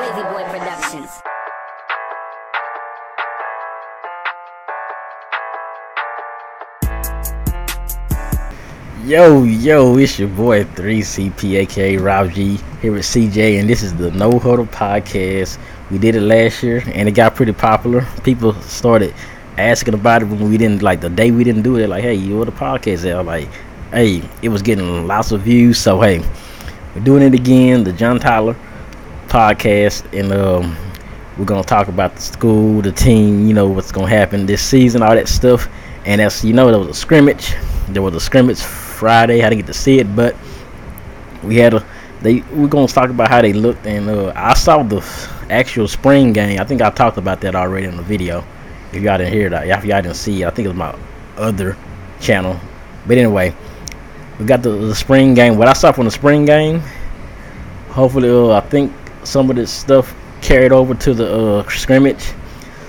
Wavy Boy Productions. Yo, it's your boy 3CP, aka Rob G, here with CJ, and this is the No Huddle Podcast. We did it last year, and it got pretty popular. People started asking about it when we didn't, like, the day we didn't do it. Like, hey, you know the podcast out? Like, hey, it was getting lots of views, so hey, we're doing it again, the John Tyler Podcast, and we're gonna talk about the school, the team, you know, what's gonna happen this season, all that stuff. And as you know, there was a scrimmage. There was a scrimmage Friday. I didn't get to see it, but we're gonna talk about how they looked. And I saw the actual spring game. I think I talked about that already in the video. If y'all didn't hear that, if y'all didn't see it, I think it was my other channel. But anyway, we got the spring game. What I saw from the spring game, hopefully, I think some of this stuff carried over to the scrimmage.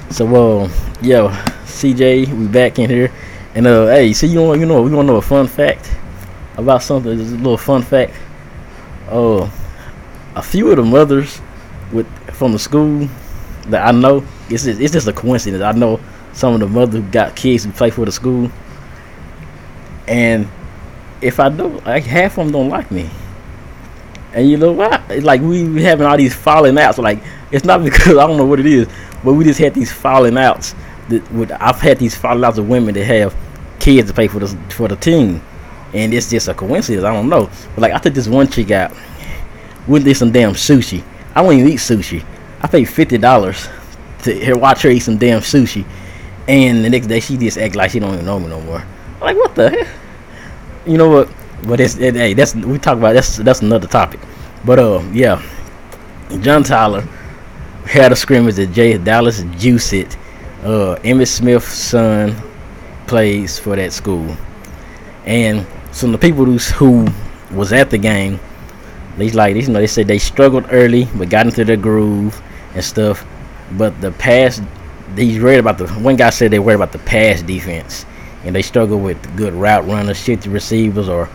So, CJ, we back in here, and hey, see, we want to know a fun fact about something. Just a little fun fact. A few of the mothers from the school that I know, it's just a coincidence. I know some of the mothers who got kids who play for the school, and if I do, like, half of them don't like me. And you know what? Like, we having all these falling outs. Like, it's not because I don't know what it is, but we just had these falling outs. I've had these falling outs of women that have kids to pay for the team, and it's just a coincidence. I don't know. But like, I took this one chick out. We did some damn sushi. I won't even eat sushi. I paid $50 to watch her eat some damn sushi, and the next day she just act like she don't even know me no more. I'm like, what the hell? You know what? But we talk about that's another topic. But John Tyler had a scrimmage at Dallas Juice It. Emmitt Smith's son plays for that school, and some of the people who was at the game, they said they struggled early but got into their groove and stuff. But one guy said they worried about the pass defense, and they struggle with good route runners, shifty receivers, or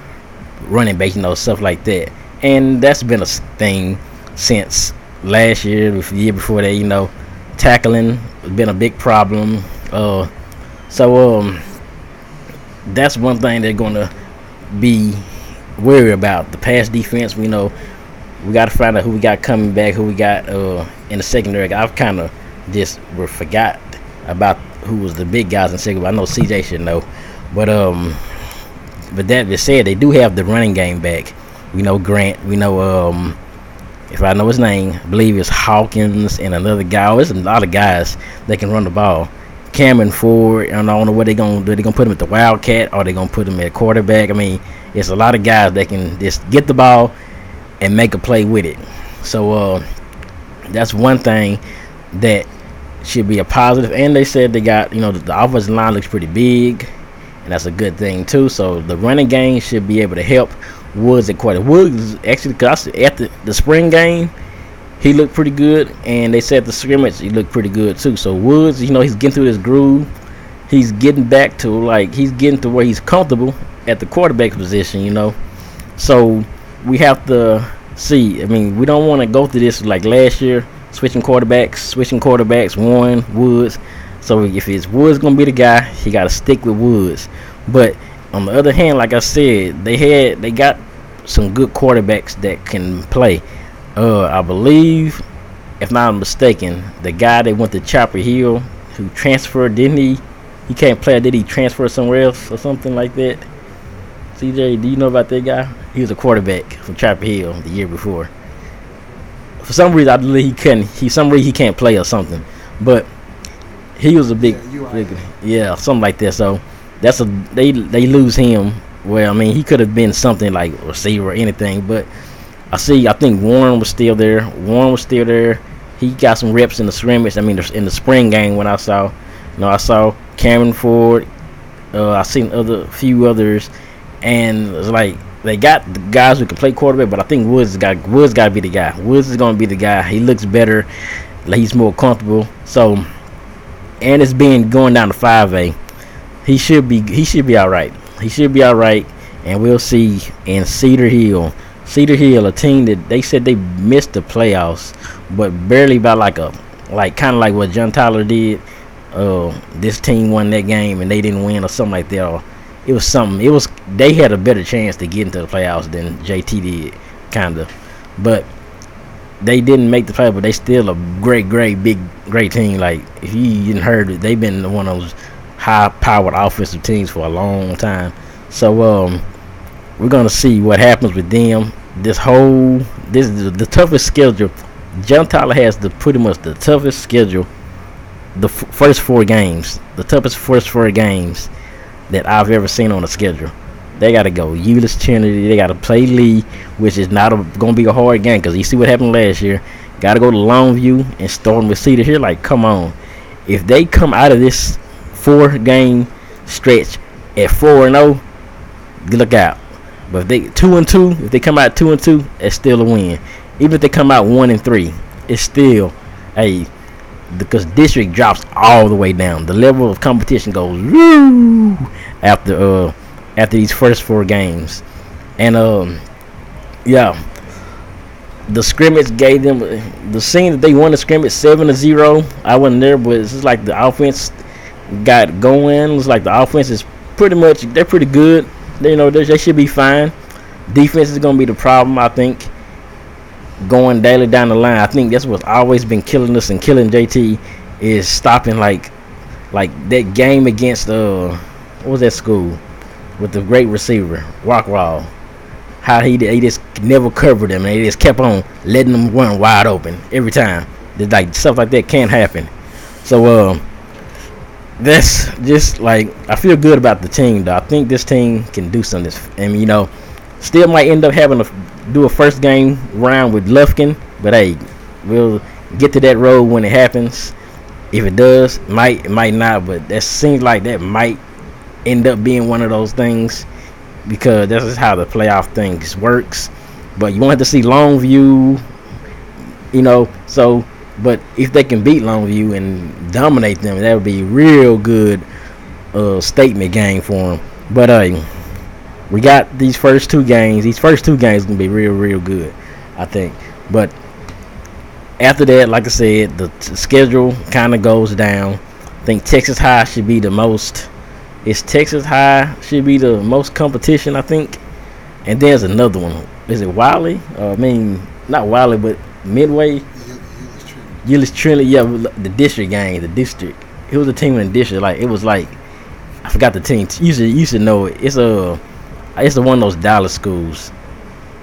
running backs, stuff like that. And that's been a thing since last year, the year before that. Tackling has been a big problem. That's one thing they're gonna be worried about. The pass defense. We know we got to find out who we got coming back, who we got in the secondary. I've kind of just forgot about who was the big guys in secondary. I know CJ should know, but that being said, they do have the running game back. We know Grant. We know if I know his name, I believe it's Hawkins and another guy. There's a lot of guys that can run the ball. Cameron Ford, and I don't know what they're going to do. They're going to put him at the Wildcat, or they're going to put him at quarterback. I mean, it's a lot of guys that can just get the ball and make a play with it. So that's one thing that should be a positive. And they said they got, the offensive line looks pretty big, and that's a good thing too. So the running game should be able to help Woods at quarterback. Woods actually, because at the spring game, he looked pretty good, and they said the scrimmage he looked pretty good too. So Woods, he's getting through this groove. He's getting back to where he's comfortable at the quarterback position. So we have to see. I mean, we don't want to go through this like last year, switching quarterbacks. Warren, Woods. So if it's Woods gonna be the guy, he got to stick with Woods. But on the other hand, like I said, they got some good quarterbacks that can play. I believe, if not mistaken, the guy that went to Chapel Hill who transferred, didn't he? He can't play. Did he transfer somewhere else or something like that? CJ, do you know about that guy? He was a quarterback from Chapel Hill the year before. For some reason, I believe he couldn't. He can't play or something. But he was a big, something like that. So they lose him. Well, I mean, he could have been something like receiver or anything, but I think Warren was still there. He got some reps in the scrimmage. I mean, in the spring game when I saw Cameron Ford. I seen few others, and it's like they got the guys who can play quarterback. But I think Woods got to be the guy. Woods is going to be the guy. He looks better. Like, he's more comfortable. So, and it's going down to 5A. He should be all right. And we'll see in Cedar Hill, a team that they said they missed the playoffs but barely by like kind of like what John Tyler did. This team won that game and they didn't win or something like that. Or it was something. It was they had a better chance to get into the playoffs than JT did, kind of. But they didn't make the play, but they still a great team. Like if you didn't heard it, they've been one of those high-powered offensive teams for a long time. So we're gonna see what happens with them. This is the toughest schedule. John Tyler has pretty much the toughest schedule. The first 4 games, the toughest first 4 games that I've ever seen on a schedule. They got to go Euless Trinity. They got to play Lee, which is not going to be a hard game because you see what happened last year. Got to go to Longview and start with Cedar here. Like, come on. If they come out of this 4-game stretch at 4-0, look out. But if they 2-2, if they come out 2-2, it's still a win. Even if they come out 1-3, it's still because district drops all the way down. The level of competition goes woo after these first 4 games. And the scrimmage gave them the scene that they won the scrimmage 7-0. I wasn't there, but it's just like the offense got going. It's like the offense is they're pretty good. They should be fine. Defense is gonna be the problem, I think. Going daily down the line, I think that's what's always been killing us and killing JT is stopping like that game against what was that school with the great receiver Rockwall. How he just never covered them and they just kept on letting them run wide open every time. Like stuff like that can't happen. So that's just like I feel good about the team though. I think this team can do something. And still might end up having to do a first game round with Lufkin, but hey, we'll get to that road when it happens. If it does, it might not, but that seems like that might end up being one of those things because that's just how the playoff things works. But you won't have to see Longview, but if they can beat Longview and dominate them, that would be real good statement game for them. But we got these first 2 games. These first 2 games are going to be real good, I think. But after that, like I said, the schedule kind of goes down. I think Texas High should be the most. Texas High should be the most competition, I think. And there's another one. Is it Wiley? Not Wiley, but Midway. Euless Trinity. Yeah, the district game. The district. It was a team in the district. Like it was like I forgot the team. You should know it. It's one of those dollar schools.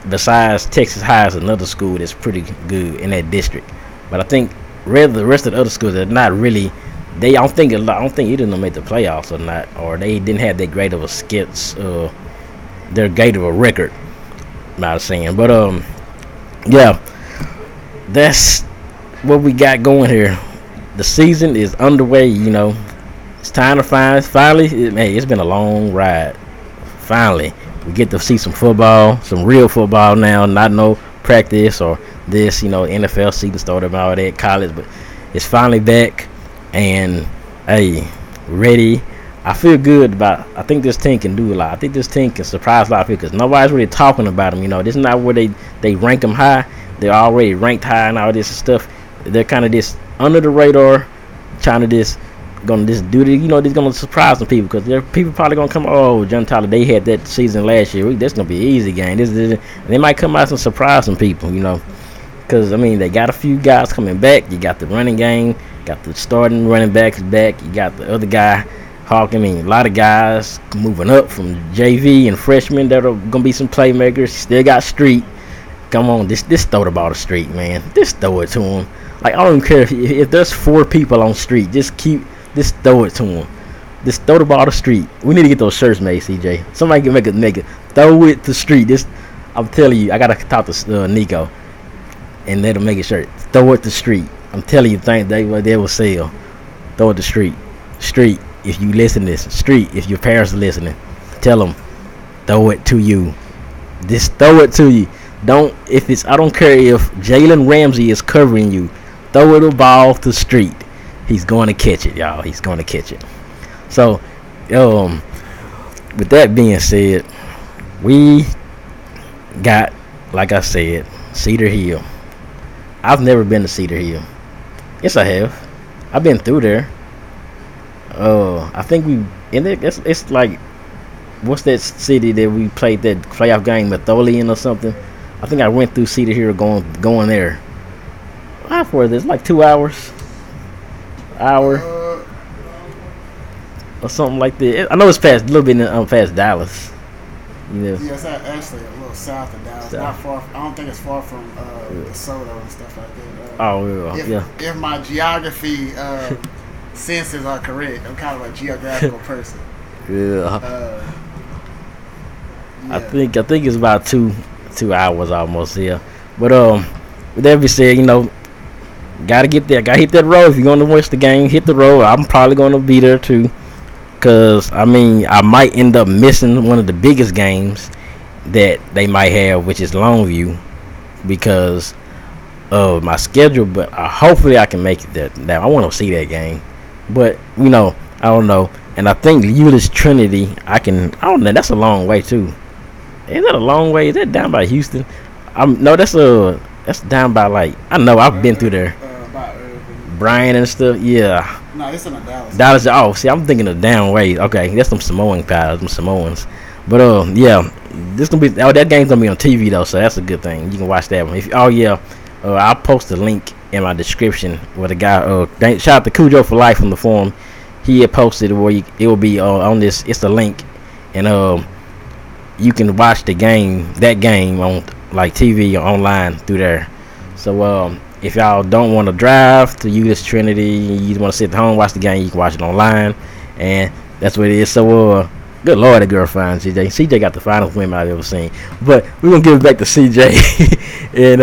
Besides Texas High is another school that's pretty good in that district. But I think the rest of the other schools are not really. I don't think either of them made the playoffs or not, or they didn't have that great of a skits. Their great of a record. Not saying, but yeah, that's what we got going here. The season is underway. It's time to finally. It's been a long ride. Finally, we get to see some football, some real football now, not no practice or this, NFL season started and all that, college, but it's finally back and, ready. I feel good I think this team can do a lot. I think this team can surprise a lot of people because nobody's really talking about them, This is not where they rank them high. They're already ranked high and all this stuff. They're kind of just under the radar, trying to just gonna just do the, they're gonna surprise some people because there people probably gonna come. Oh, John Tyler, they had that season last year. That's gonna be an easy game. They might come out and surprise some people, because they got a few guys coming back. You got the running game, got the starting running backs back. You got the other guy, Hawk. A lot of guys moving up from JV and freshmen that are gonna be some playmakers. Still got Street. Come on, this throw the ball to Street, man. Just throw it to him. Like I don't care if there's 4 people on Street. Just throw it to him. Just throw the ball to Street. We need to get those shirts made, CJ. Somebody can make it. Throw it to Street. I'm telling you, I gotta talk to Nico and let him make a shirt. Throw it to Street. I'm telling you, they will sell. Throw it to Street. Street, if you listen to this. Street, if your parents are listening, tell them. Throw it to you. Just throw it to you. I don't care if Jalen Ramsey is covering you. Throw the ball to Street. He's going to catch it, y'all. He's going to catch it. So, with that being said, we got, like I said, Cedar Hill. I've never been to Cedar Hill. Yes, I have. I've been through there. I think we and it's like what's that city that we played that playoff game, Metholian or something? I think I went through Cedar Hill going there. How far is this? Like 2 hours, hour or something like that. I know it's past a little bit past Dallas. You know. Yeah, it's actually a little south of Dallas. Not far. I don't think it's far from DeSoto and stuff like that. If my geography senses are correct, I'm kind of a geographical person. Yeah. I think it's about 2 hours almost here. But with that being said, gotta get there. Gotta hit that road. If you're gonna watch the game, hit the road. I'm probably gonna be there too. Cause I might end up missing one of the biggest games that they might have, which is Longview, because of my schedule. But hopefully I can make it there. Now I want to see that game, but I don't know. And I think Euless Trinity, I don't know. That's a long way too. Is that a long way? Is that down by Houston? No, that's down by I've been through there. Bryan and stuff. Yeah. No, it's in Dallas. Dallas. Oh, see, I'm thinking of down way. Okay, that's some Samoan pilots, some Samoans. But this gonna be. Oh, that game's gonna be on TV though, so that's a good thing. You can watch that one. I'll post a link in my description where the guy. Shout out to Cujo for Life from the forum. He had posted where it will be on this. It's a link, and you can watch that game on TV or online through there. So if y'all don't want to drive to Euless Trinity, you want to sit at home watch the game, you can watch it online, and that's what it is. So good Lord, that girl fine, CJ. CJ got the finest women I've ever seen. But we're gonna give it back to CJ, and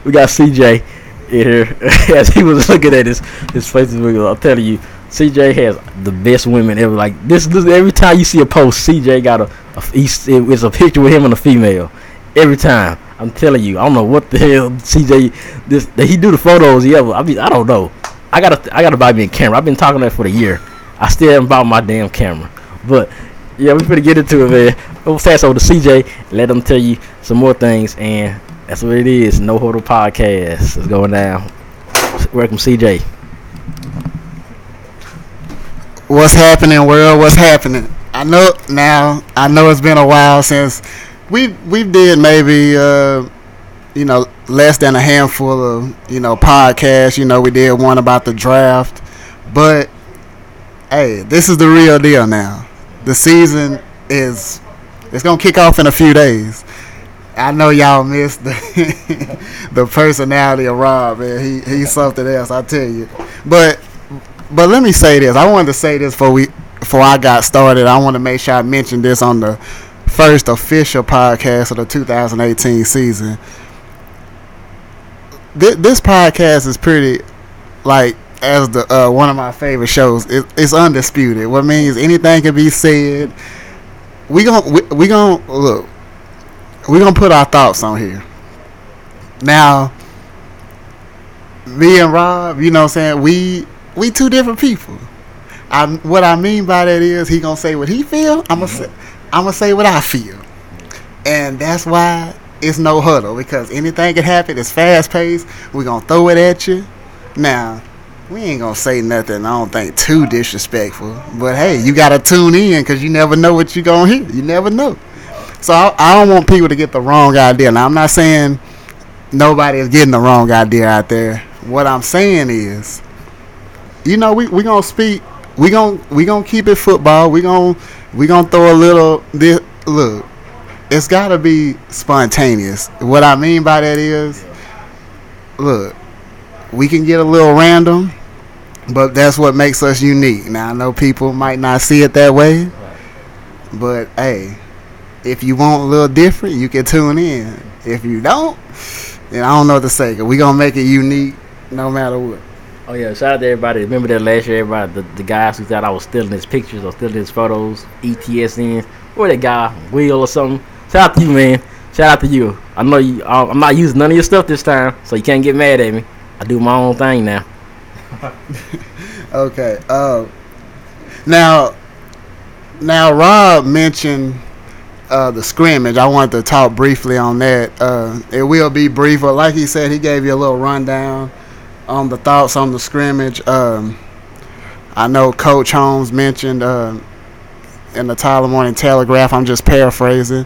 we got CJ in here as he was looking at his Facebook. I'm telling you, CJ has the best women ever. Like this every time you see a post, CJ got it's a picture with him and a female. Every time. I'm telling you, I don't know what the hell CJ he do the photos he ever. I don't know. I gotta buy me a camera. I've been talking that for a year. I still haven't bought my damn camera. But yeah, we finna get into it, man. We'll pass over to CJ. Let him tell you some more things, and that's what it is. No Huddle Podcast is going down. Welcome, CJ. What's happening, world? What's happening? I know it's been a while since we did maybe less than a handful of podcasts. We did one about the draft, but hey, this is the real deal now. The season it's gonna kick off in a few days. I know y'all missed the personality of Rob, man. He's something else, I tell you. But let me say this. I wanted to say this before I got started. I want to make sure I mention this on the first official podcast of the 2018 season. This podcast is pretty, as the one of my favorite shows. It's undisputed. What means anything can be said. We gonna put our thoughts on here. Now, me and Rob, you know what I'm saying, we two different people. What I mean by that is he gonna say what he feel. I'm gonna say what I feel, and that's why it's no huddle, because anything can happen. It's fast paced. We gonna throw it at you. Now, we ain't gonna say nothing, I don't think, too disrespectful. But hey, you gotta tune in, because you never know what you gonna hear. You never know. So I don't want people to get the wrong idea. Now, I'm not saying nobody is getting the wrong idea out there. What I'm saying is, we gonna speak. We gonna keep it football. We gonna throw a little. Look, it's gotta be spontaneous. What I mean by that is, look, we can get a little random, but that's what makes us unique. Now, I know people might not see it that way, but hey, if you want a little different, you can tune in. If you don't, then I don't know what to say. We gonna make it unique no matter what. Oh yeah, shout out to everybody. Remember that last year, everybody, the guys who thought I was stealing his pictures or stealing his photos, ETSN, or that guy, Will or something. Shout out to you, man. Shout out to you. I know you. I'm not using none of your stuff this time, so you can't get mad at me. I do my own thing now. Okay. Now Rob mentioned the scrimmage. I wanted to talk briefly on that. It will be brief, but like he said, he gave you a little rundown on the thoughts on the scrimmage. I know Coach Holmes mentioned in the Tyler Morning Telegraph, I'm just paraphrasing,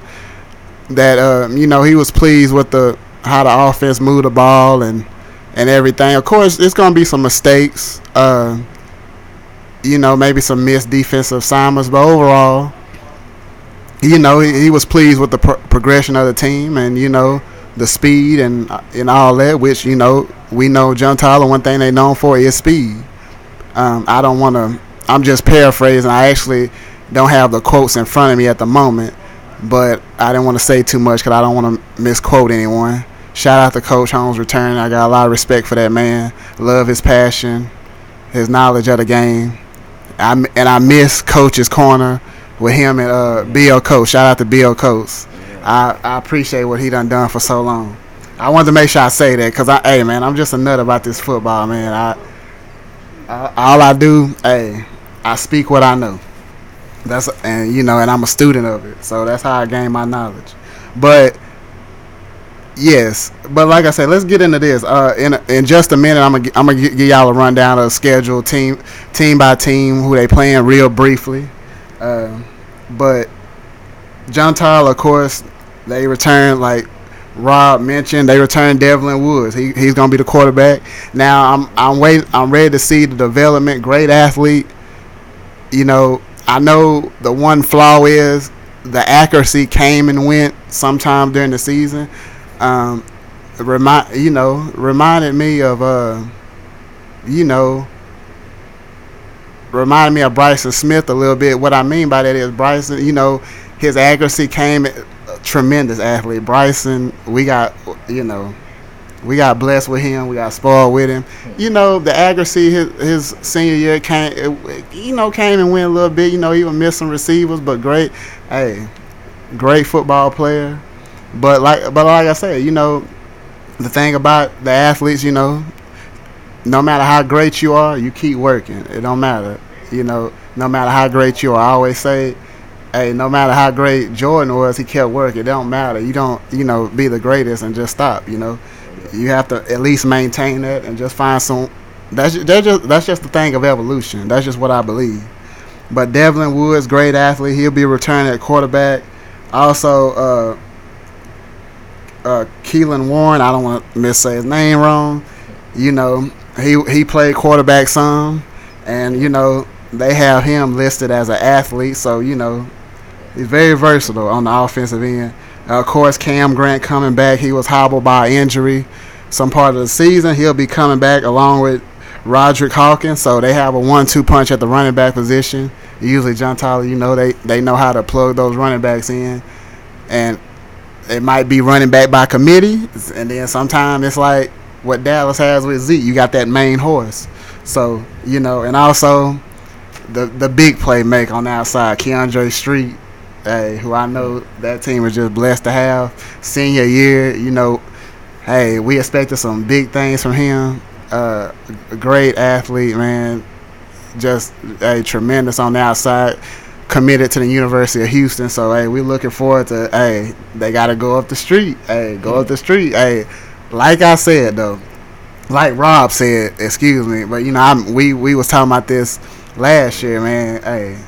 that he was pleased with how the offense moved the ball and everything. Of course, it's going to be some mistakes, maybe some missed defensive assignments, but overall, he was pleased with the progression of the team and, the speed and all that, which, we know John Tyler, one thing they known for is speed. I'm just paraphrasing. I actually don't have the quotes in front of me at the moment, but I didn't want to say too much because I don't want to misquote anyone. Shout out to Coach Holmes' return. I got a lot of respect for that man. Love his passion, his knowledge of the game. I miss Coach's Corner with him and B.O. Coach. Shout out to B.O. Coach. I appreciate what he done for so long. I wanted to make sure I say that because, I'm just a nut about this football, man. All I do, I speak what I know. And I'm a student of it, so that's how I gain my knowledge. But yes, but like I said, let's get into this. In just a minute, I'm gonna give y'all a rundown of the schedule, team by team, who they playing real briefly. But John Tyler, of course, they return, like Rob mentioned, they returned Devlin Woods. He's gonna be the quarterback. Now I'm ready to see the development. Great athlete. I know the one flaw is the accuracy came and went sometime during the season. Reminded me of Bryson Smith a little bit. What I mean by that is Bryson, his accuracy came. Tremendous athlete. Bryson, we got blessed with him. We got spoiled with him. The accuracy his senior year came and went a little bit. He was missing receivers, but great football player. But like I said, the thing about the athletes, no matter how great you are, you keep working. It don't matter. No matter how great you are. I always say, no matter how great Jordan was, he kept working. It don't matter. You don't, be the greatest and just stop. You have to at least maintain that and just find some. That's just the thing of evolution. That's just what I believe. But Devlin Woods, great athlete. He'll be returning at quarterback. Also, Keelan Warren. I don't want to missay his name wrong. He played quarterback some, and they have him listed as an athlete. So he's very versatile on the offensive end. Of course, Cam Grant coming back. He was hobbled by injury some part of the season. He'll be coming back along with Roderick Hawkins. So they have a 1-2 punch at the running back position. Usually, John Tyler, they know how to plug those running backs in. And it might be running back by committee. And then sometimes it's like what Dallas has with Zeke. You got that main horse. So, and also the big playmaker on the outside, Keandre Street. Who I know that team is just blessed to have. Senior year, we expected some big things from him. A great athlete, man. Just tremendous on the outside. Committed to the University of Houston. So, we're looking forward to, they got to go up the street. Go up the street. Like I said, though, like Rob said, excuse me, but, we was talking about this last year, man.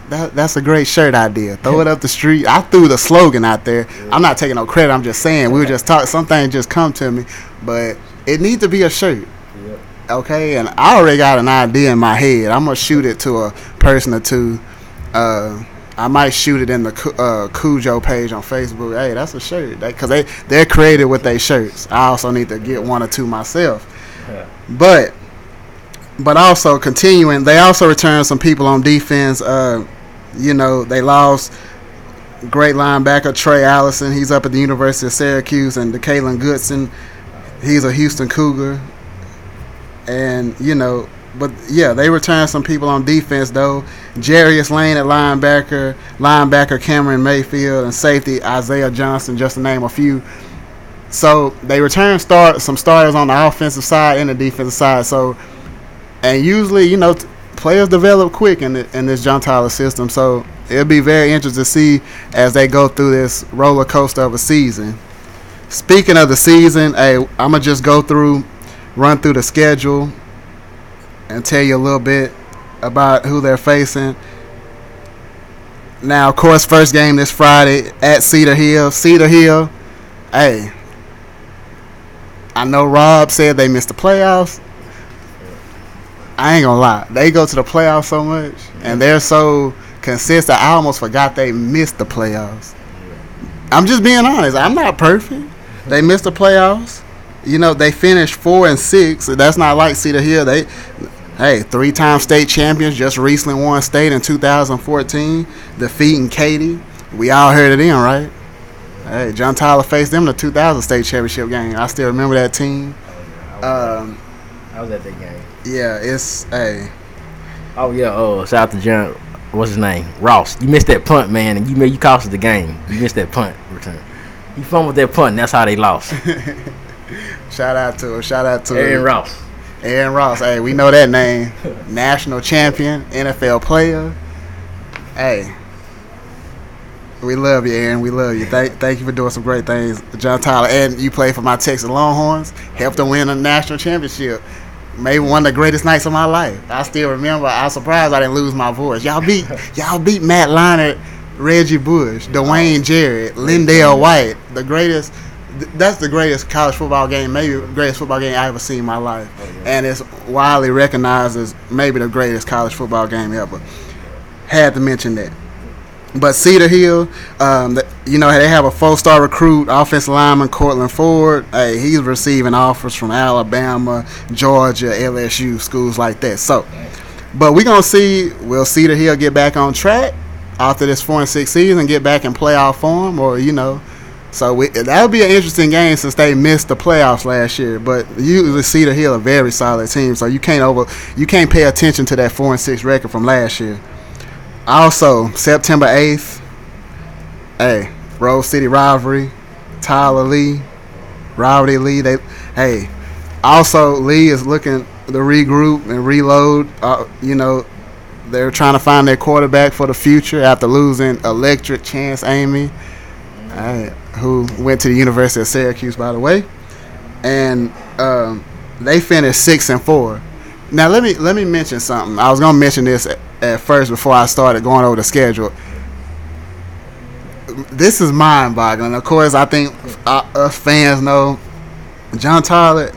That's a great shirt idea. Throw it up the street. I threw the slogan out there. I'm not taking no credit. I'm just saying we were just talking. Something just come to me, but it needs to be a shirt. Okay, and I already got an idea in my head. I'm gonna shoot it to a person or two. I might shoot it in the Cujo page on Facebook. Hey, that's a shirt. Because they're creative with their shirts. I also need to get one or two myself. But also continuing, they also returned some people on defense. They lost great linebacker Trey Allison. He's up at the University of Syracuse, and DeKalen Goodson. He's a Houston Cougar. And but yeah, they returned some people on defense though. Jarius Lane at linebacker Cameron Mayfield, and safety Isaiah Johnson, just to name a few. So they returned some starters on the offensive side and the defensive side. So, and usually, players develop quick in this John Tyler system. So it'll be very interesting to see as they go through this roller coaster of a season. Speaking of the season, hey, I'm gonna just run through the schedule, and tell you a little bit about who they're facing. Now, of course, first game this Friday at Cedar Hill. Cedar Hill, hey, I know Rob said they missed the playoffs. I ain't gonna lie. They go to the playoffs so much, and they're so consistent. I almost forgot they missed the playoffs. I'm just being honest. I'm not perfect. They missed the playoffs. You know, they finished 4-6. That's not like Cedar Hill. They, hey, 3-time state champions. Just recently won state in 2014, defeating Katy. We all heard of them, right? Hey, John Tyler faced them in the 2000 state championship game. I still remember that team. I was at that game. Yeah, it's hey. Oh yeah. Oh, shout out to John. What's his name? Ross. You missed that punt, man, and you cost us the game. You missed that punt return. You fumbled that punt, and that's how they lost. Shout out to Aaron Ross. Aaron Ross. Hey, we know that name. National champion, NFL player. Hey, we love you, Aaron. We love you. Thank you for doing some great things, John Tyler. And you played for my Texas Longhorns. Helped them win a national championship. Maybe one of the greatest nights of my life. I still remember. I was surprised I didn't lose my voice. Y'all beat Matt Leinart, Reggie Bush, Dwayne Jarrett, Lindale White. The greatest. That's the greatest college football game, maybe the greatest football game I ever seen in my life. And it's widely recognized as maybe the greatest college football game ever. Had to mention that. But Cedar Hill, you know, they have a 4-star recruit, offensive lineman Cortland Ford. Hey, he's receiving offers from Alabama, Georgia, LSU, schools like that. So, but we're going to see, will Cedar Hill get back on track after this 4-6 season, get back in playoff form, or, you know. So that'll be an interesting game since they missed the playoffs last year. But usually Cedar Hill a very solid team, so you can't pay attention to that 4-6 record from last year. Also, September 8th, hey, Rose City Rivalry, Tyler Lee, Robert Lee. Also Lee is looking to regroup and reload. You know, they're trying to find their quarterback for the future after losing electric Chance Amy, who went to the University of Syracuse, by the way, and they finished 6-4. Now let me mention something. I was gonna mention this at first before I started going over the schedule. This is mind-boggling. Of course, I think us fans know John Tyler.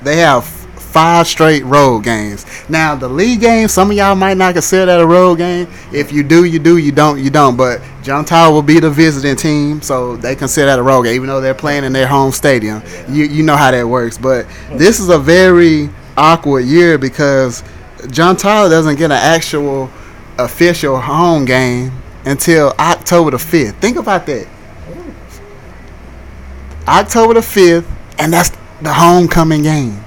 They have 5 straight road games. Now the league game, some of y'all might not consider that a road game. If you do, you do. You don't, you don't. But John Tyler will be the visiting team, so they consider that a road game, even though they're playing in their home stadium. You know how that works. But this is a very awkward year because John Tyler doesn't get an actual official home game until October the 5th. Think about that. October the 5th, and that's the homecoming game.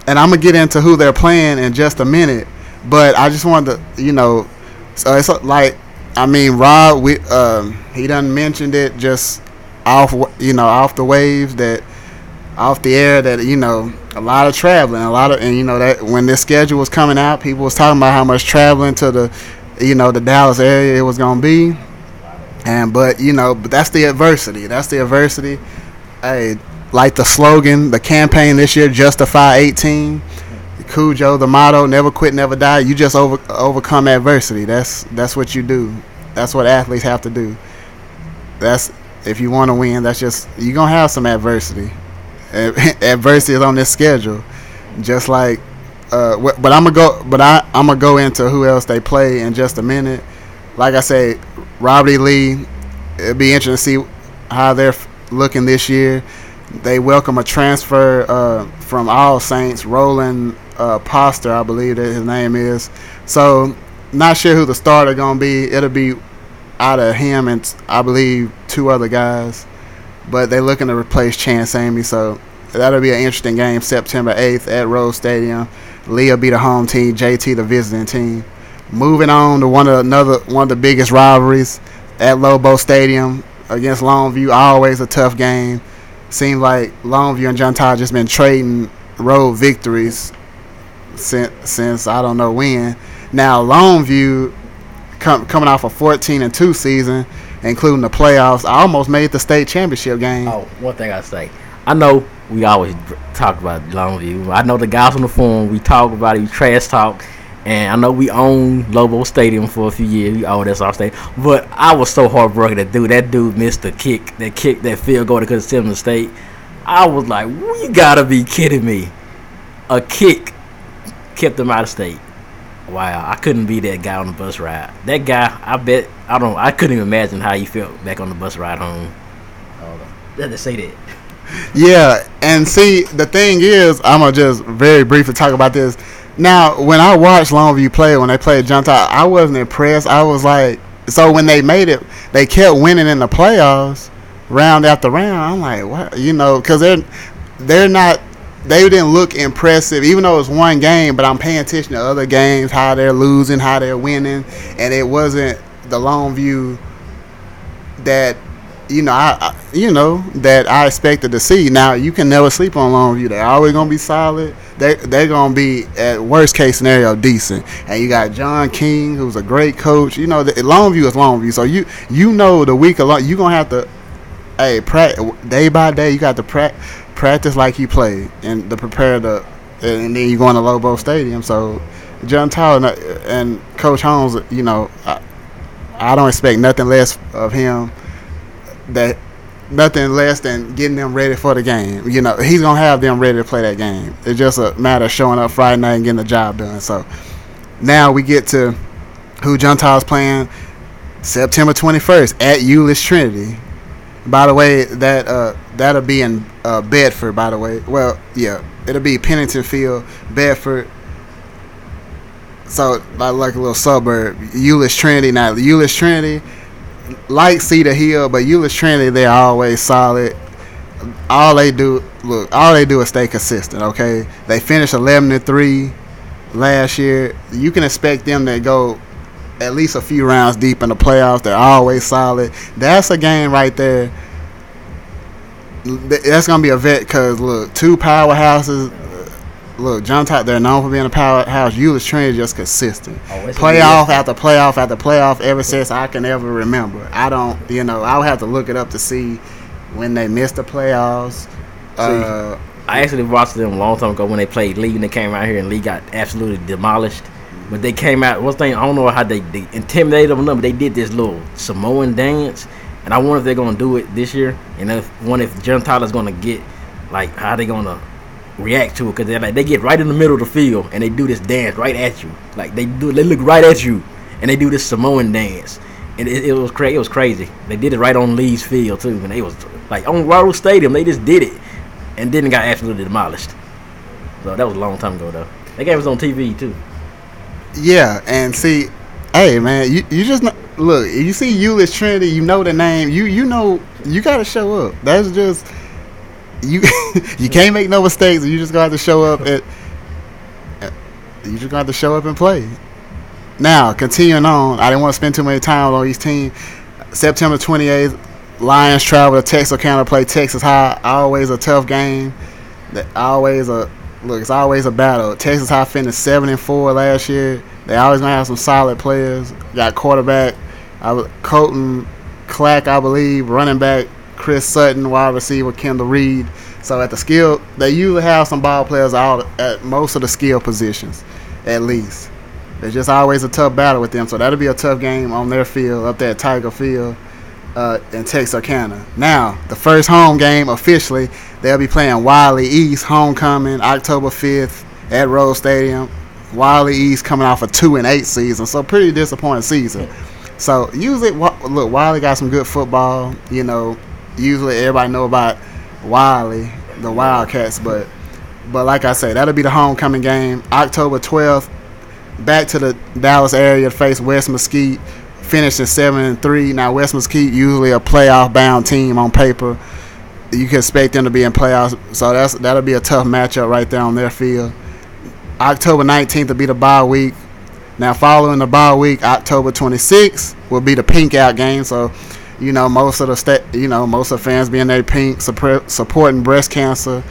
And I'm going to get into who they're playing in just a minute, but I just wanted to, you know, so it's like, I mean, Rob, he done mentioned it just off the waves, that off the air, that, you know, a lot of traveling, and you know that when this schedule was coming out, people was talking about how much traveling to the, you know, the Dallas area it was gonna be, but that's the adversity. That's the adversity. Hey, like the slogan, the campaign this year, Justify 18. Cujo, the motto, never quit, never die. You just overcome adversity. That's what you do. That's what athletes have to do. That's, if you want to win, that's just, you're gonna have some adversity. Adversity is on this schedule, just like. But I'm gonna go into who else they play in just a minute. Like I say, Robert E. Lee. It'll be interesting to see how they're looking this year. They welcome a transfer from All Saints, Roland Poster, I believe that his name is. So, not sure who the starter gonna be. It'll be out of him and I believe 2 other guys. But they're looking to replace Chance Amy, so that'll be an interesting game. September 8th at Rose Stadium. Lee will be the home team, JT the visiting team. Moving on to one of the biggest rivalries at Lobo Stadium against Longview. Always a tough game. Seems like Longview and John Tyler just been trading road victories since I don't know when. Now Longview coming off a 14-2 season, including the playoffs, I almost made the state championship game. Oh, one thing I say, I know we always talk about Longview. I know the guys on the forum, we talk about it, we trash talk, and I know we owned Lobo Stadium for a few years. We owned our stadium, but I was so heartbroken that dude missed the kick, that field goal that could have sent him to state. I was like, you gotta be kidding me! A kick kept him out of state. Wow, I couldn't be that guy on the bus ride. That guy, I couldn't even imagine how he felt back on the bus ride home. Let us say that. Yeah, and see, the thing is, I'm going to just very briefly talk about this. Now, when I watched Longview play, when they played John Tyler, I wasn't impressed. I was like, so when they made it, they kept winning in the playoffs, round after round. I'm like, what? You know, because they're not, they didn't look impressive, even though it was one game, but I'm paying attention to other games, how they're losing, how they're winning, and it wasn't the Longview that, that I expected to see. Now, you can never sleep on Longview. They're always going to be solid. They're going to be, at worst case scenario, decent. And you got John King, who's a great coach. You know, Longview is Longview. So, you know the week along, you're going to have to, day by day, you got to practice like you play and to prepare and then you go into Lobo Stadium. So, John Tyler and Coach Holmes, I don't expect nothing less of him. Nothing less than getting them ready for the game. You know, he's gonna have them ready to play that game. It's just a matter of showing up Friday night and getting the job done. So now we get to who John Tyler's playing September 21st at Euless Trinity. By the way, that'll be in Bedford. By the way, well, yeah, it'll be Pennington Field, Bedford. So like a little suburb, Euless Trinity. Now Euless Trinity, like Cedar Hill, but Euless Trinity, they're always solid. All they do is stay consistent. Okay, they finished 11-3 last year. You can expect them to go at least a few rounds deep in the playoffs. They're always solid. That's a game right there. That's gonna be a vet because look, two powerhouses. Look, John Tyler, they're known for being a powerhouse. Euless Trinity is just consistent. Playoff after playoff after playoff ever since I can ever remember. I don't, I would have to look it up to see when they missed the playoffs. I actually watched them a long time ago when they played Lee and they came out here and Lee got absolutely demolished. But they came out, one thing, I don't know how they intimidated them, but they did this little Samoan dance. And I wonder if they're going to do it this year. And if John Tyler's going to get, how they going to react to it, because they get right in the middle of the field and they do this dance right at you. They look right at you and they do this Samoan dance, and it was crazy. They did it right on Lee's field too, and they was on Rural Stadium. They just did it and then got absolutely demolished. So that was a long time ago though. That game was on TV too. Yeah, and see, hey man, you just look. You see Euless Trinity, you know the name. You know you got to show up. That's just. You can't make no mistakes. You just got to show up and play. Now, continuing on, I didn't want to spend too many time on each team. September 28th, Lions travel to Texarkana to play Texas High. Always a tough game. It's always a battle. Texas High finished 7-4 last year. They always gonna have some solid players. Got quarterback Colton Clack, I believe, running back Chris Sutton, wide receiver Kendall Reed. So at the skill, they usually have some ball players out at most of the skill positions, at least. It's just always a tough battle with them. So that'll be a tough game on their field, up there at Tiger Field in Texarkana. Now, the first home game officially, they'll be playing Wiley East homecoming October 5th at Rose Stadium. Wiley East coming off a 2-8 season, so pretty disappointing season. So usually, look, Wiley got some good football. Usually everybody know about Wiley, the Wildcats, but like I say, that'll be the homecoming game. October 12th, back to the Dallas area to face West Mesquite, finishing 7-3. Now West Mesquite usually a playoff bound team on paper. You can expect them to be in playoffs, so that'll be a tough matchup right there on their field. October 19th will be the bye week. Now following the bye week, October 26th will be the pink out game. So most of the fans being there pink, supporting breast cancer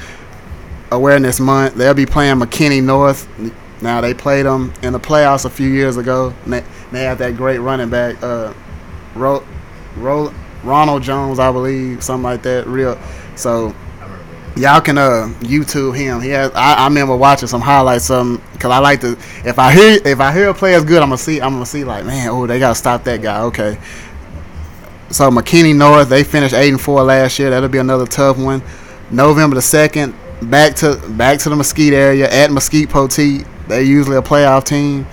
awareness month. They'll be playing McKinney North. Now they played them in the playoffs a few years ago. And they have that great running back, Ronald Jones, I believe, something like that. So y'all can YouTube him. I remember watching some highlights because I like to. If I hear a player's good, I'm gonna see like, man, oh, they gotta stop that guy. Okay. So McKinney North, they finished 8-4 last year. That'll be another tough one. November the 2nd, back to the Mesquite area at Mesquite Poteet. They're usually a playoff team,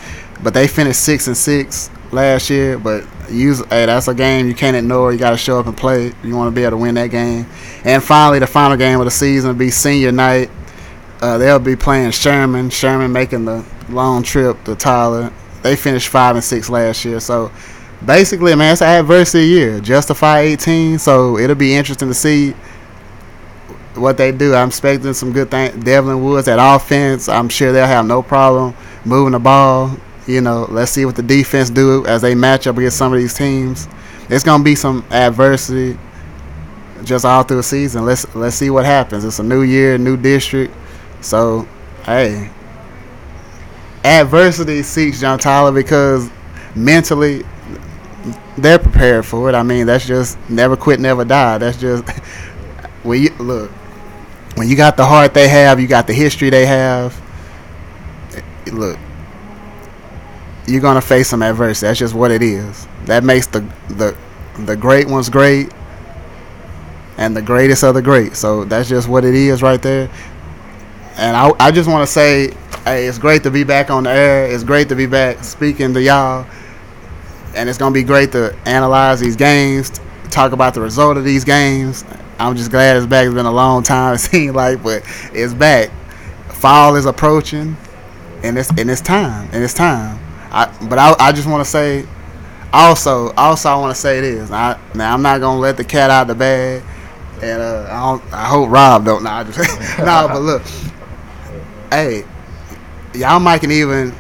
but they finished 6-6 last year. But that's a game you can't ignore. You got to show up and play. You want to be able to win that game. And finally, the final game of the season will be senior night. They'll be playing Sherman. Sherman making the long trip to Tyler. They finished 5-6 last year. So basically, man, it's an adversity year. Justify 18. So it'll be interesting to see what they do. I'm expecting some good things. Devlin Woods at offense, I'm sure they'll have no problem moving the ball. Let's see what the defense do as they match up against some of these teams. It's gonna be some adversity just all through the season. Let's see what happens. It's a new year, new district. So, hey, adversity seeks John Tyler because mentally they're prepared for it. I mean, that's just never quit, never die. That's just when you got the heart they have, you got the history they have. Look, you're gonna face some adversity. That's just what it is. That makes the great ones great, and the greatest of the great. So that's just what it is right there. And I just want to say, hey, it's great to be back on the air. It's great to be back speaking to y'all, and it's gonna be great to analyze these games, talk about the result of these games. I'm just glad it's back. It's been a long time, it seems like, but it's back. Fall is approaching, and it's time. I just want to say, also I want to say this. Now I'm not gonna let the cat out of the bag, and I hope Rob don't. But look, hey, y'all might can even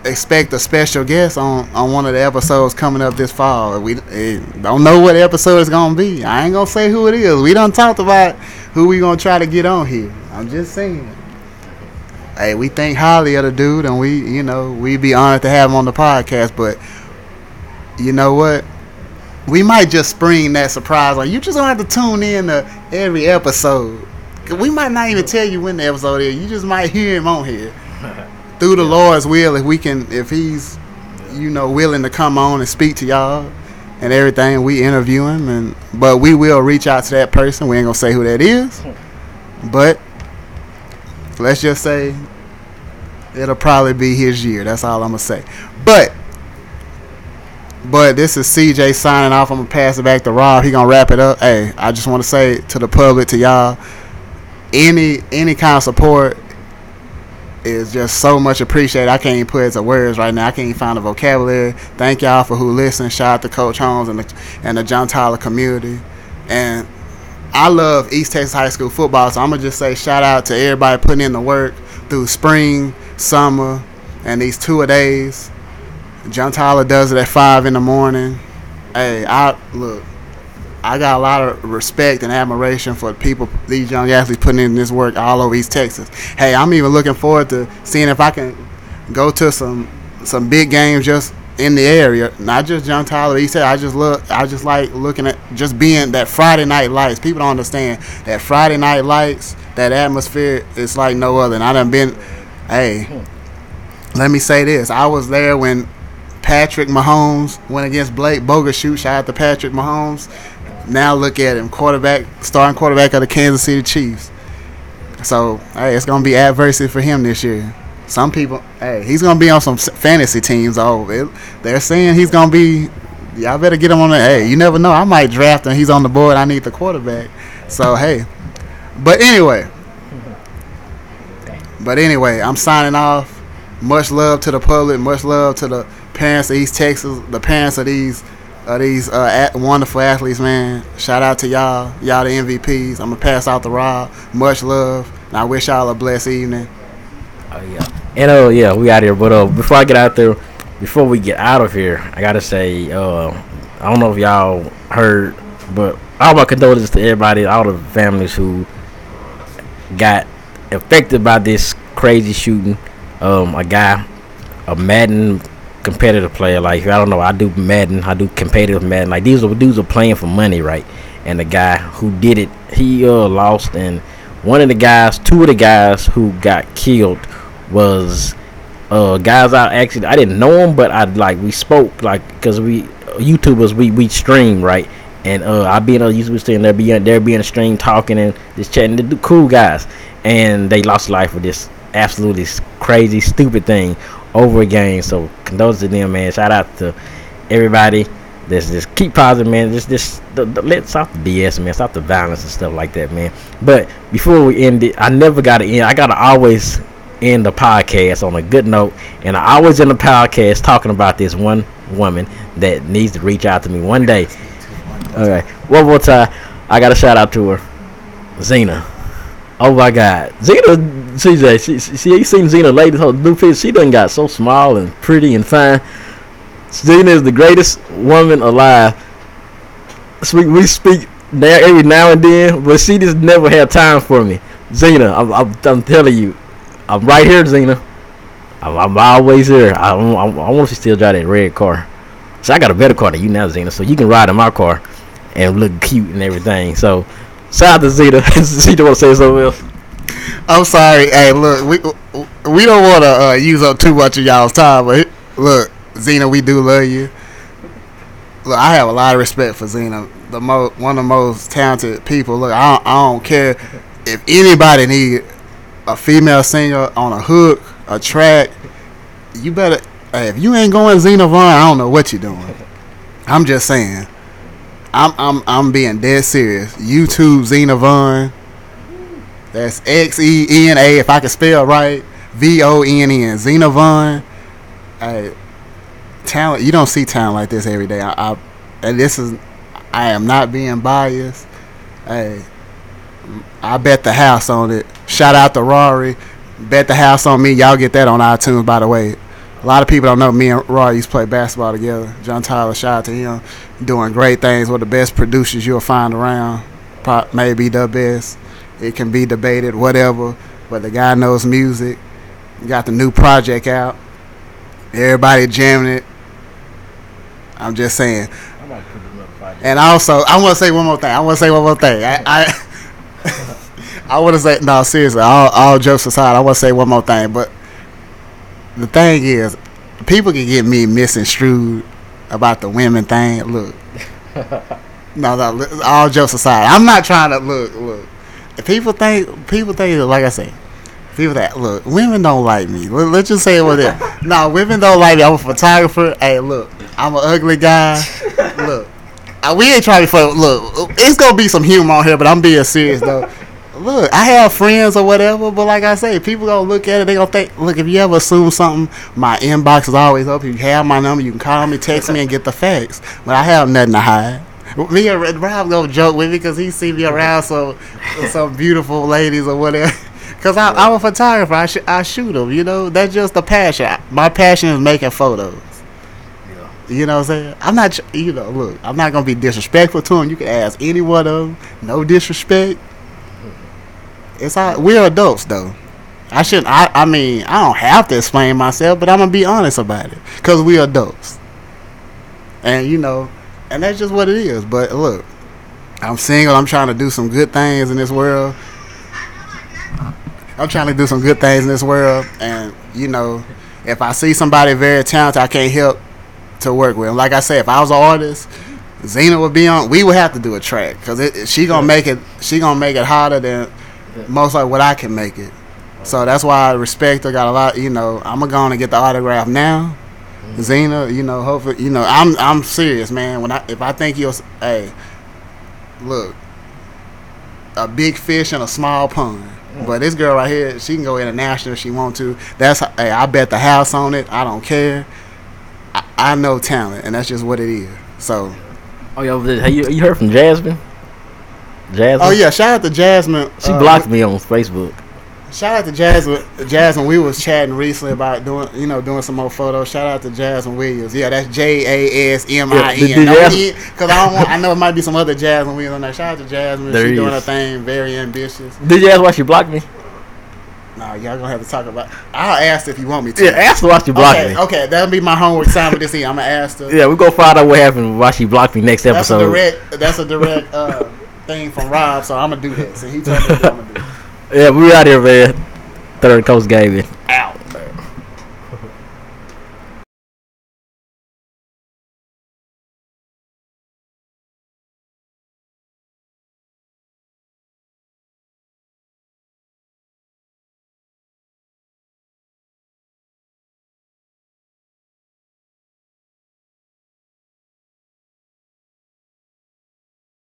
expect a special guest on one of the episodes coming up this fall. We don't know what episode it's gonna be. I ain't gonna say who it is. We done talked about who we gonna try to get on here. I'm just saying. Hey, we think highly of the dude, and we'd be honored to have him on the podcast. But you know what? We might just spring that surprise. Like, you just don't have to tune in to every episode. We might not even tell you when the episode is. You just might hear him on here. Through the Lord's will, if he's willing to come on and speak to y'all and everything, we interview him, but we will reach out to that person. We ain't gonna say who that is, but let's just say it'll probably be his year. That's all I'm gonna say. But this is CJ signing off. I'm gonna pass it back to Rob. He gonna wrap it up. Hey, I just want to say to the public, to y'all, any kind of support is just so much appreciated. I can't even put it into words right now. I can't even find the vocabulary. Thank y'all for who listen. Shout out to Coach Holmes and the John Tyler community. And I love East Texas High School football, so I'm going to just say shout out to everybody putting in the work through spring, summer, and these 2-a-days. John Tyler does it at 5 in the morning. Hey, I got a lot of respect and admiration for people, these young athletes putting in this work all over East Texas. Hey, I'm even looking forward to seeing if I can go to some big games just in the area, not just John Tyler. He said, I just like looking at just being that Friday night lights. People don't understand that Friday night lights, that atmosphere is like no other. And I done been, hey, let me say this. I was there when Patrick Mahomes went against Blake Bogershute. Shout out to Patrick Mahomes. Now look at him, starting quarterback of the Kansas City Chiefs. So, hey, it's going to be adversity for him this year. Some people, hey, he's going to be on some fantasy teams. They're saying he's going to be, y'all better get him on there. Hey, you never know. I might draft him. He's on the board. I need the quarterback. So, hey. But anyway, I'm signing off. Much love to the public. Much love to the parents of East Texas, the parents of these wonderful athletes, man. Shout out to y'all the MVPs. I'm gonna pass out to Rob. Much love, and I wish y'all a blessed evening. Oh yeah, and we out here. But before I get out there, before we get out of here, I gotta say, I don't know if y'all heard, but all my condolences to everybody, all the families who got affected by this crazy shooting a guy, a Madden competitive player. Like I don't know, I do Madden, I do competitive Madden. Like these dudes are playing for money, right? And the guy who did it, he lost. And two of the guys who got killed was guys I didn't know them, but we spoke like because we YouTubers we stream, right? And I be in a YouTube stream, they're being a stream talking and just chatting. The cool guys, and they lost life for this absolutely crazy, stupid thing over a game. So condolences to them, man. Shout out to everybody. Just keep positive, man. Let's stop the BS, man. Stop the violence and stuff like that, man. But before we end it, I never gotta end. I gotta always end the podcast on a good note, and I always end the podcast talking about this one woman that needs to reach out to me one day. Okay, one more time, I got to shout out to her, Zena. Oh my God, Zena, CJ, she ain't seen Zena latest her new picture. She done got so small and pretty and fine. Zena is the greatest woman alive. We speak there every now and then, but she just never had time for me. Zena, I'm telling you, I'm right here, Zena. I'm always here. I want to still drive that red car. So I got a better car than you now, Zena. So you can ride in my car and look cute and everything. So shout out to Zena. She don't want to say something else. I'm sorry. Hey, look, we don't want to use up too much of y'all's time, but look, Zena, we do love you. Look, I have a lot of respect for Zena, one of the most talented people. Look, I don't care if anybody need a female singer on a hook, a track. You better. Hey, if you ain't going Zena Vaughn, I don't know what you're doing. I'm just saying. I'm being dead serious. YouTube Zena Vaughn. That's Xena. If I can spell right, VONN. Zena Vaughn. Hey, talent. You don't see talent like this every day. I am not being biased. Hey, I bet the house on it. Shout out to Rory. Bet the house on me. Y'all get that on iTunes, by the way. A lot of people don't know me and Rory used to play basketball together. John Tyler, shout out to him. Doing great things. One of the best producers you'll find around. Maybe the best. It can be debated, whatever. But the guy knows music. Got the new project out. Everybody jamming it. I'm just saying. And also, I want to say one more thing. I want to say, no, seriously, all jokes aside, I want to say one more thing. But the thing is, people can get me misconstrued about the women thing. Look. No, all jokes aside, I'm not trying to look. If people think, like I say, people that, look, women don't like me. Let's just say it was there. No, women don't like me. I'm a photographer. Hey, look, I'm an ugly guy. Look, we ain't trying to fuck. Look, it's going to be some humor on here, but I'm being serious, though. Look, I have friends or whatever, but like I say, people gonna look at it, they gonna think, look, if you ever assume something, my inbox is always open. You have my number, you can call me, text me, and get the facts. But I have nothing to hide. Me and Rob gonna joke with me because he see me around some beautiful ladies or whatever. Because I'm a photographer, I shoot them, you know. That's just a passion. My passion is making photos. You know what I'm saying? I'm not, look, I'm not gonna be disrespectful to them. You can ask any one of them, no disrespect. It's all, we're adults though. I mean, I don't have to explain myself, but I'm gonna be honest about it because we're adults, and and that's just what it is. But look, I'm single. I'm trying to do some good things in this world. And if I see somebody very talented, I can't help to work with them. Like I said, if I was an artist, Zena would be on. We would have to do a track because she gonna make it. She gonna make it harder than most like what I can make it. So that's why I respect her. Got a lot. I'm gonna go on and get the autograph now. Zena, hopefully, I'm serious, man. If I think you're, hey, look, a big fish in a small pond. But this girl right here, she can go international if she want to. Hey, I bet the house on it. I don't care. I know talent, and that's just what it is. So. Oh yeah, you heard from Jasmine? Oh yeah, shout out to Jasmine. She blocked me on Facebook. Shout out to Jasmine, we was chatting recently about doing some more photos. Shout out to Jasmine Williams. Yeah, that's JASMIN. Because I know it might be some other Jasmine Williams on there. Shout out to Jasmine. She's doing her thing, very ambitious. Did you ask why she blocked me? No, y'all gonna have to talk about. I'll ask if you want me to. Yeah, ask her why she blocked me. Okay, that'll be my homework assignment this year. I'm gonna ask her. Yeah, we're gonna find out what happened why she blocked me next episode. That's a direct thing from Rob, so I'm gonna do that. So he told me I'm gonna do it. Yeah, we out here, man. Third Coast Gaming. Out.